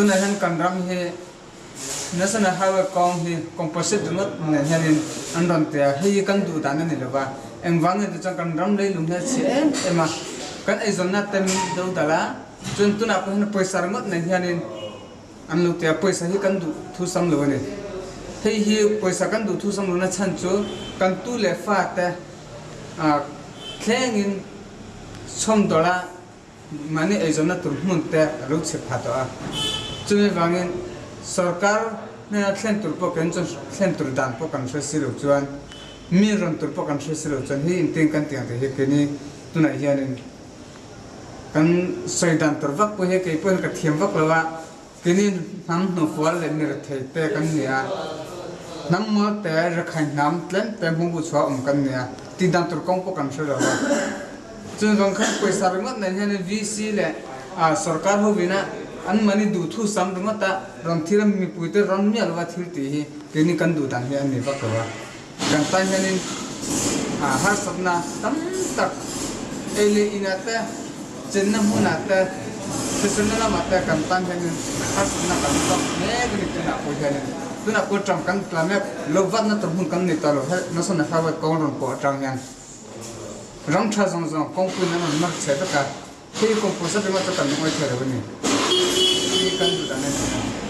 tu này hắn cần ram he nó sẽ là hai con he composite đúng không này hiện anh đoàn tiệt hay cần đủ đàn này là ba em vắng thì cho cần ram lấy luôn hết sẽ em mà kan ai zona tem do dala chun tu na ko na paisa ngot na hianin an lu te paisa hi kan du thu sam lo ne hei hi paisa kan du thu sam lo na chan chu kan tu le fa te a thlengin som dola mane ai zona tur mun te ro che phato a chumi wangin sarkar na thlen tur po kan chon thlen tur dan po kan se silo chuan mi ron tur po kan se silo chuan hi in ting kan tiang te hi keni tu na hianin kan soidan turvak po he ke po ka thiam vak lawa kini nam no fual le ni thei te kan nia nam mo te rakhain nam tlen pe mu bu chwa kan nia ti dan tur kong po kan se lawa chun bang khan paisa ringot na hian vc le a sarkar ho bina an mani du thu sam ringot ta ram thiram mi puite ram mi alwa thil ti hi kini kan du dan he an ni vak lawa kan ta hianin a har sapna tam tak ele inata jenam hunata sesenala mata kantan hanin asna kantan negri tena ko hanin tuna ko tram kan plame lovat na turhun kan ni talo na sona hawa kongron ko tang yan ram tha zong zong kong pu na mar che ta ka he ko posa de ma ta kan mo thare ni kan du da ne